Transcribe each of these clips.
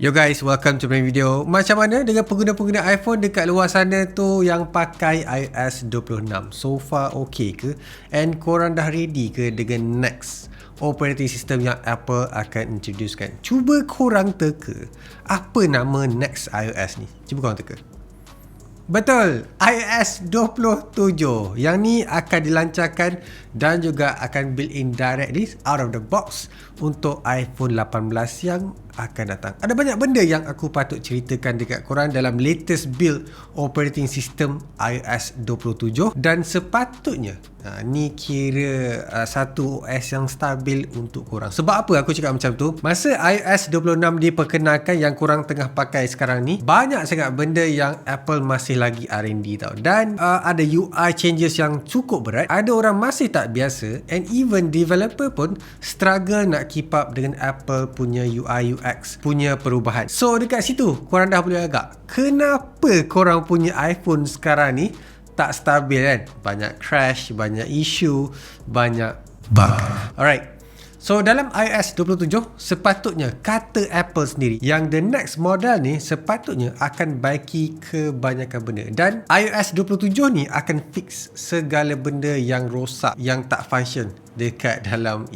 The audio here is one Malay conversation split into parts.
Yo guys, welcome to my video. Macam mana dengan pengguna-pengguna iPhone dekat luar sana tu yang pakai iOS 26? So far okay ke? And korang dah ready ke dengan next operating system yang Apple akan introducekan? Cuba korang teka apa nama next iOS ni. Cuba korang teka. Betul, iOS 27. Yang ni akan dilancarkan dan juga akan built-in directly out of the box untuk iPhone 18 yang akan datang. Ada banyak benda yang aku patut ceritakan dekat korang dalam latest build operating system iOS 27 dan sepatutnya ni kira satu OS yang stabil untuk korang. Sebab apa aku cakap macam tu? Masa iOS 26 diperkenalkan yang korang tengah pakai sekarang ni, banyak sangat benda yang Apple masih lagi R&D tau. Dan ada UI changes yang cukup berat. Ada orang masih tak biasa and even developer pun struggle nak keep up dengan Apple punya UI UX punya perubahan. So dekat situ korang dah boleh agak kenapa korang punya iPhone sekarang ni tak stabil kan? Banyak crash, banyak issue, banyak bug. Alright. So dalam iOS 27 sepatutnya kata Apple sendiri yang the next model ni sepatutnya akan baiki kebanyakan benda. Dan iOS 27 ni akan fix segala benda yang rosak, yang tak function dekat dalam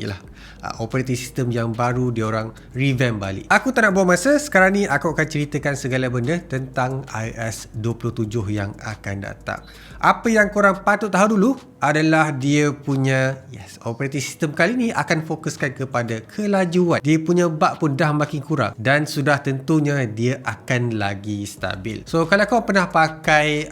operating system yang baru diorang revamp balik. Aku tak nak buang masa. Sekarang ni aku akan ceritakan segala benda tentang iOS 27 yang akan datang. Apa yang korang patut tahu dulu adalah dia punya operating system kali ni akan fokuskan kepada kelajuan. Dia punya bug pun dah makin kurang dan sudah tentunya dia akan lagi stabil. So kalau kau pernah pakai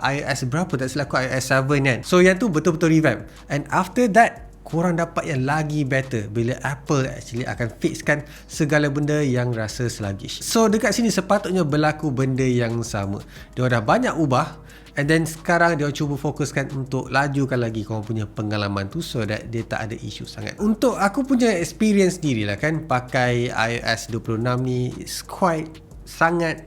iOS berapa, tak silap aku iOS 7 kan, so yang tu betul-betul revamp, and after that korang dapat yang lagi better bila Apple actually akan fixkan segala benda yang rasa sluggish. So dekat sini sepatutnya berlaku benda yang sama. Dia dah banyak ubah and then sekarang dia cuba fokuskan untuk lajukan lagi korang punya pengalaman tu so that dia tak ada isu sangat. Untuk aku punya experience sendiri lah kan, pakai iOS 26 ni quite sangat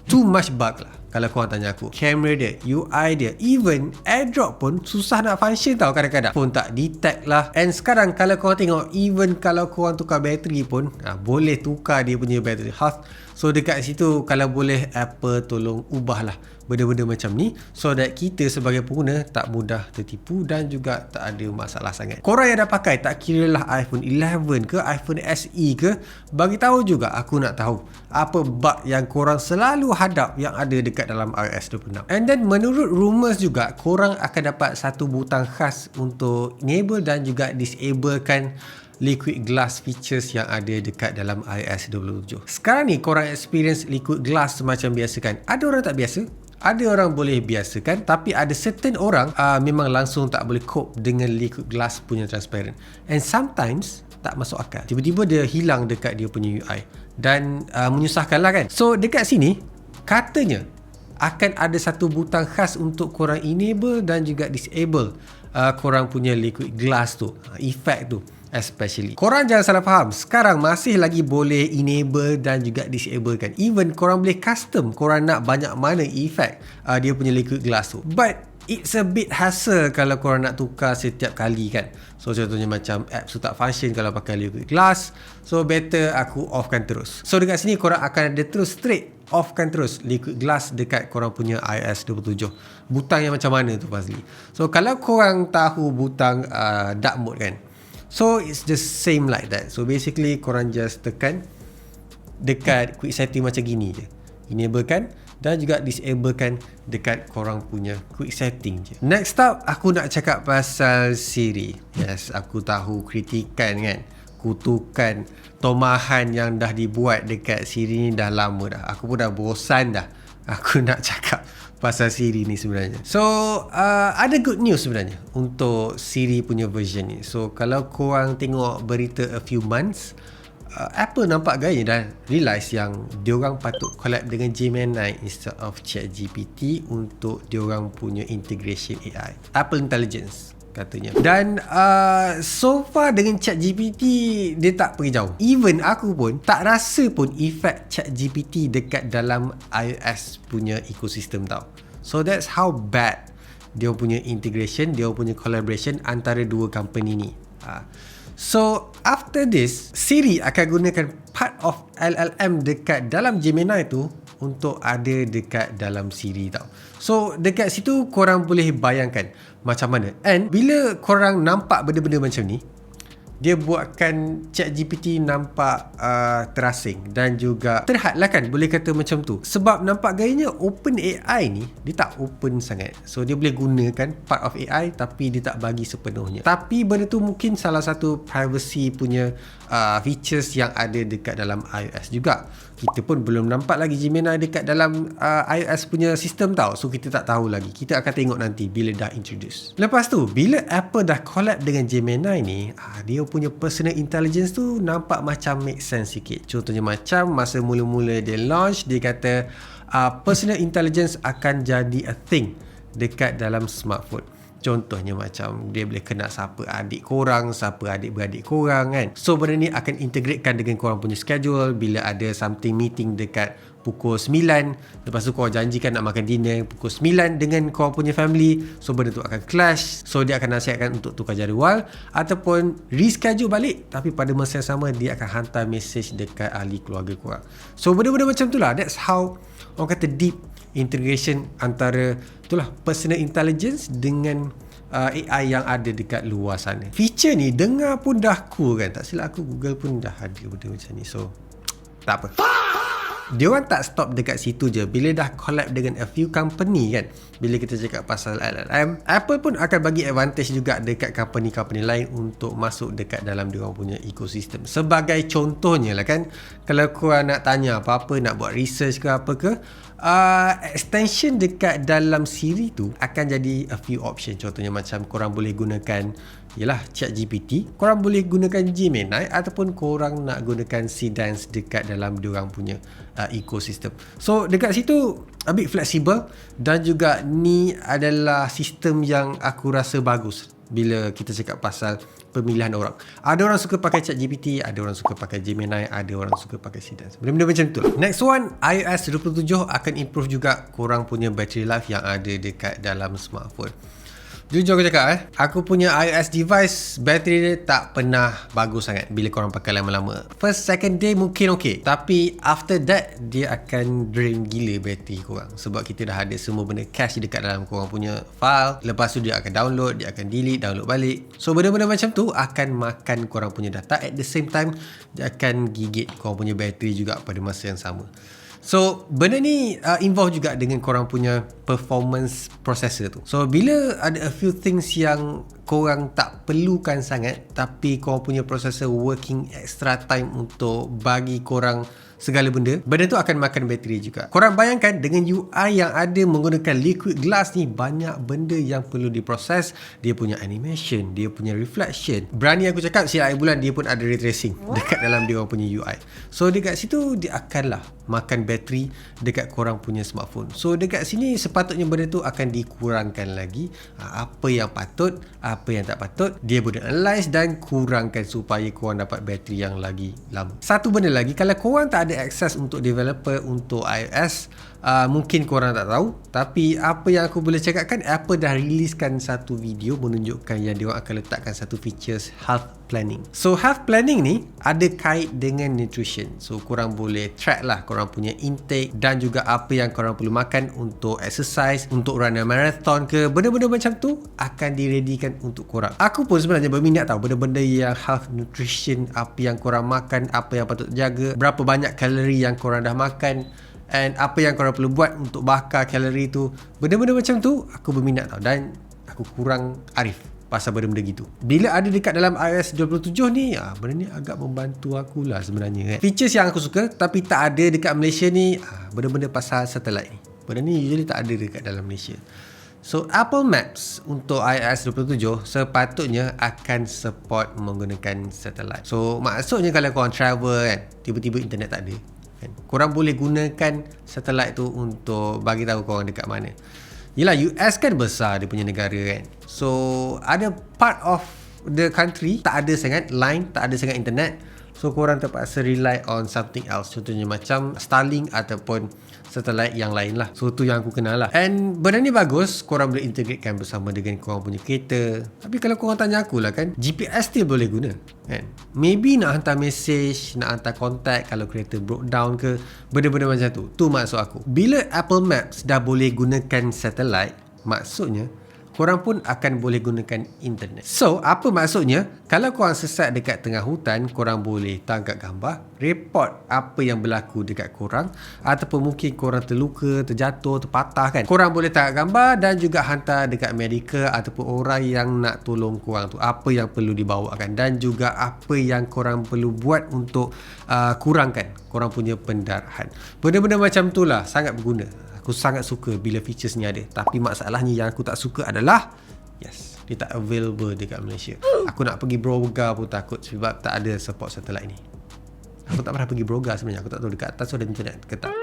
too much bug lah. Kalau korang tanya aku, kamera dia, UI dia, even AirDrop pun susah nak function tau kadang-kadang. Phone tak detect lah. And sekarang kalau korang tengok, even kalau korang tukar bateri pun boleh tukar dia punya battery health. So dekat situ kalau boleh Apple tolong ubahlah benda-benda macam ni so that kita sebagai pengguna tak mudah tertipu dan juga tak ada masalah sangat. Korang yang dah pakai, tak kira lah iPhone 11 ke iPhone SE ke, bagi tahu juga, aku nak tahu apa bug yang korang selalu hadap yang ada dekat dalam iOS 26. And then menurut rumours juga korang akan dapat satu butang khas untuk enable dan juga disablekan liquid glass features yang ada dekat dalam iOS 27. Sekarang ni korang experience liquid glass macam biasa kan. Ada orang tak biasa, ada orang boleh biasakan, tapi ada certain orang memang langsung tak boleh cope dengan liquid glass punya transparent. And sometimes tak masuk akal. Tiba-tiba dia hilang dekat dia punya UI dan menyusahkan lah kan. So dekat sini katanya akan ada satu butang khas untuk korang enable dan juga disable korang punya liquid glass tu, effect tu especially. Korang jangan salah faham, sekarang masih lagi boleh enable dan juga disable kan. Even korang boleh custom korang nak banyak mana effect dia punya liquid glass tu. But it's a bit hassle kalau korang nak tukar setiap kali kan. So contohnya macam apps tu tak function kalau pakai liquid glass, so better aku offkan terus. So dekat sini korang akan ada terus straight offkan terus liquid glass dekat korang punya iOS 27. Butang yang macam mana tu Fazli? So kalau korang tahu butang dark mode kan, so it's just same like that. So basically korang just tekan dekat quick setting macam gini je, enablekan dan juga disablekan dekat korang punya quick setting je. Next up aku nak cakap pasal Siri. Yes, aku tahu kritikan kan, kutukan, tomahan yang dah dibuat dekat Siri ni dah lama dah. Aku pun dah bosan dah aku nak cakap pasal Siri ni sebenarnya. So ada good news sebenarnya untuk Siri punya version ni. So kalau korang tengok berita a few months, Apple nampak gaya dah realise yang diorang patut collab dengan Gemini instead of ChatGPT untuk diorang punya integration AI, Apple Intelligence katanya. Dan so far dengan ChatGPT dia tak pergi jauh. Even aku pun tak rasa pun efek ChatGPT dekat dalam iOS punya ekosistem tau. So that's how bad dia punya integration, dia punya collaboration antara dua company ni. So after this, Siri akan gunakan part of LLM dekat dalam Gemini tu untuk ada dekat dalam Siri tau. So dekat situ korang boleh bayangkan macam mana. And bila korang nampak benda-benda macam ni, dia buatkan ChatGPT nampak terasing dan juga terhad lah kan, boleh kata macam tu. Sebab nampak gayanya OpenAI ni, dia tak open sangat. So dia boleh gunakan part of AI tapi dia tak bagi sepenuhnya. Tapi benda tu mungkin salah satu privacy punya features yang ada dekat dalam iOS juga. Kita pun belum nampak lagi Gemini dekat dalam iOS punya sistem tau. So kita tak tahu lagi. Kita akan tengok nanti bila dah introduce. Lepas tu, bila Apple dah collab dengan Gemini ni, dia punya personal intelligence tu nampak macam make sense sikit. Contohnya macam masa mula-mula dia launch, dia kata personal intelligence akan jadi a thing dekat dalam smartphone. Contohnya macam dia boleh kenal siapa adik korang, siapa adik-beradik korang kan. So benda ni akan integratekan dengan korang punya schedule. Bila ada something meeting dekat pukul 9, lepas tu korang janjikan nak makan dinner pukul 9 dengan korang punya family, so benda tu akan clash. So dia akan nasihatkan untuk tukar jadual ataupun reschedule balik, tapi pada masa yang sama dia akan hantar message dekat ahli keluarga korang. So benda-benda macam tu lah. That's how orang kata deep integration antara itulah personal intelligence dengan AI yang ada dekat luar sana. Feature ni dengar pun dah cool kan. Tak silap aku, Google pun dah ada benda macam ni. So tak apa. Diorang tak stop dekat situ je. Bila dah collab dengan a few company kan, bila kita cakap pasal LLM, Apple pun akan bagi advantage juga dekat company-company lain untuk masuk dekat dalam diorang punya ekosistem. Sebagai contohnya lah kan, kalau korang nak tanya apa-apa, nak buat research ke apa ke, extension dekat dalam Siri tu akan jadi a few option. Contohnya macam korang boleh gunakan ialah ChatGPT, korang boleh gunakan Gemini, ataupun korang nak gunakan Seedance dekat dalam diorang punya ekosistem. So dekat situ a bit flexible, dan juga ni adalah sistem yang aku rasa bagus bila kita cakap pasal pemilihan orang. Ada orang suka pakai ChatGPT, ada orang suka pakai Gemini, ada orang suka pakai Seedance. Benda-benda macam tu lah. Next one, iOS 27 akan improve juga korang punya battery life yang ada dekat dalam smartphone. Jujur aku cakap aku punya iOS device bateri dia tak pernah bagus sangat bila korang pakai lama-lama. First, second day mungkin okay, tapi after that dia akan drain gila bateri korang. Sebab kita dah ada semua benda cache dekat dalam korang punya file. Lepas tu dia akan download, dia akan delete, download balik. So benda-benda macam tu akan makan korang punya data. At the same time dia akan gigit korang punya bateri juga pada masa yang sama. So benda ni involve juga dengan korang punya performance processor tu. So bila ada a few things yang korang tak perlukan sangat, tapi korang punya processor working extra time untuk bagi korang segala benda, benda tu akan makan bateri juga. Korang bayangkan dengan UI yang ada menggunakan liquid glass ni, banyak benda yang perlu diproses. Dia punya animation, dia punya reflection. Berani aku cakap siap akhir bulan dia pun ada ray tracing dekat dalam dia orang punya UI. So dekat situ dia akanlah makan bateri dekat korang punya smartphone. So dekat sini sepatutnya benda tu akan dikurangkan lagi. Apa yang patut, apa yang tak patut, dia boleh analyze dan kurangkan supaya korang dapat bateri yang lagi lama. Satu benda lagi, kalau korang tak ada akses untuk developer untuk iOS, mungkin korang tak tahu, tapi apa yang aku boleh cakapkan, Apple dah riliskan satu video menunjukkan yang dia akan letakkan satu features health planning. So health planning ni ada kait dengan nutrition. So korang boleh track lah korang punya intake dan juga apa yang korang perlu makan untuk exercise, untuk run a marathon ke, benda-benda macam tu akan diredikan untuk korang. Aku pun sebenarnya berminat tahu benda-benda yang health nutrition, apa yang korang makan, apa yang patut jaga, berapa banyak kalori yang korang dah makan, and apa yang korang perlu buat untuk bakar kalori tu. Benda-benda macam tu aku berminat tau, dan aku kurang arif pasal benda-benda gitu. Bila ada dekat dalam iOS 27 ni, benda ni agak membantu aku lah sebenarnya. Features yang aku suka tapi tak ada dekat Malaysia ni, benda-benda pasal satellite ni. Benda ni usually tak ada dekat dalam Malaysia. So Apple Maps untuk iOS 27 sepatutnya akan support menggunakan satellite. So maksudnya kalau korang travel kan, tiba-tiba internet tak ada kan, korang boleh gunakan satellite tu untuk bagi tahu korang dekat mana. Yelah, US kan besar dia punya negara kan. So ada part of the country tak ada sangat line, tak ada sangat internet. So korang terpaksa rely on something else. Contohnya macam Starlink ataupun satellite yang lain lah. So tu yang aku kenal lah. And benda ni bagus, korang boleh integratekan bersama dengan korang punya kereta. Tapi kalau korang tanya aku lah kan, GPS still boleh guna kan. Maybe nak hantar message, nak hantar contact kalau kereta broke down ke, benda-benda macam tu. Tu maksud aku. Bila Apple Maps dah boleh gunakan satellite, maksudnya korang pun akan boleh gunakan internet. So, apa maksudnya? Kalau korang sesat dekat tengah hutan, korang boleh tangkap gambar, report apa yang berlaku dekat korang, ataupun mungkin korang terluka, terjatuh, terpatah kan. Korang boleh tangkap gambar dan juga hantar dekat medical ataupun orang yang nak tolong korang tu. Apa yang perlu dibawakan dan juga apa yang korang perlu buat untuk kurangkan korang punya pendarahan. Benda-benda macam tu lah sangat berguna. Aku sangat suka bila features ni ada. Tapi masalahnya yang aku tak suka adalah dia tak available dekat Malaysia. Aku nak pergi Broga pun takut sebab tak ada support satellite ni. Aku tak pernah pergi Broga sebenarnya. Aku tak tahu dekat atas tu ada internet ke tak.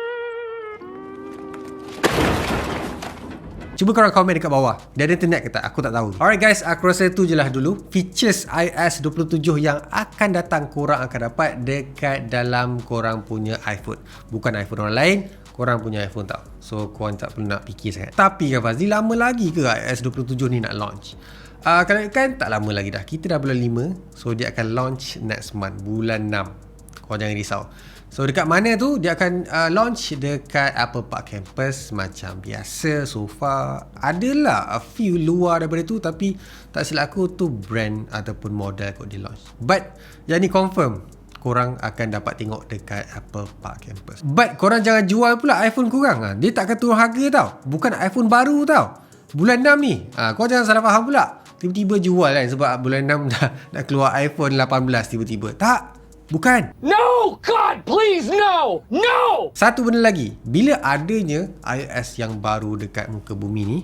Cuba korang komen dekat bawah, dia ada internet ke tak? Aku tak tahu. Alright guys, aku rasa tu je lah dulu features iOS 27 yang akan datang korang akan dapat dekat dalam korang punya iPhone. Bukan iPhone orang lain, korang punya iPhone tau. So korang tak perlu nak fikir sangat. Tapi kan Fazli, lama lagi ke iOS 27 ni nak launch? Kalau kan tak lama lagi dah. Kita dah bulan 5, so dia akan launch next month, bulan 6. Korang jangan risau. So dekat mana tu? Dia akan launch dekat Apple Park Campus macam biasa. So far adalah a few luar daripada tu, tapi tak silap aku tu brand ataupun model kot dia launch. But yang ni confirm korang akan dapat tengok dekat Apple Park Campus. But korang jangan jual pula iPhone korang. Dia tak akan turun harga tau. Bukan iPhone baru tau. Bulan 6 ni. Korang jangan salah faham pula. Tiba-tiba jual kan sebab bulan 6 dah keluar iPhone 18 tiba-tiba. Tak. Bukan. No, God, please, no, no. Satu benda lagi, bila adanya iOS yang baru dekat muka bumi ni,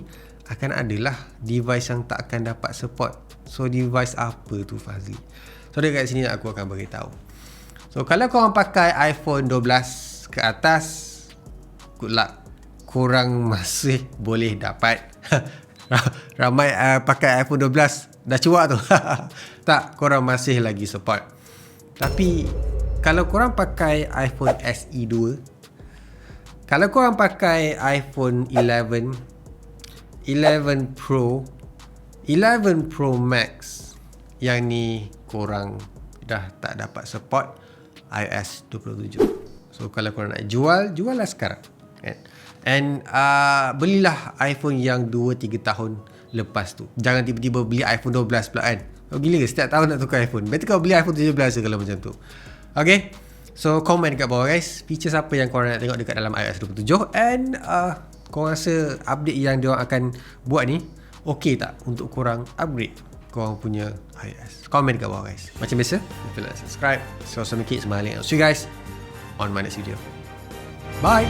akan adalah device yang tak akan dapat support. So device apa tu Fazli? So dekat sini aku akan beritahu. So kalau korang pakai iPhone 12 ke atas, good luck. Korang masih boleh dapat. Ramai pakai iPhone 12 dah cuak tu. Tak, korang masih lagi support. Tapi kalau korang pakai iPhone SE 2, kalau korang pakai iPhone 11, 11 Pro, 11 Pro Max, yang ni korang dah tak dapat support iOS 27. So kalau korang nak jual, jual lah sekarang kan? And belilah iPhone yang 2-3 tahun lepas tu. Jangan tiba-tiba beli iPhone 12 pula kan. Oh gila ke setiap tahun nak tukar iPhone? Better kau beli iPhone 17 je kalau macam tu. Okay, so komen kat bawah guys, features apa yang korang nak tengok dekat dalam iOS 27. And korang rasa update yang diorang akan buat ni okay tak untuk korang upgrade korang punya iOS? Komen kat bawah guys. Macam biasa, don't forget to subscribe. So make it smiling. I'll see you guys on my next video. Bye.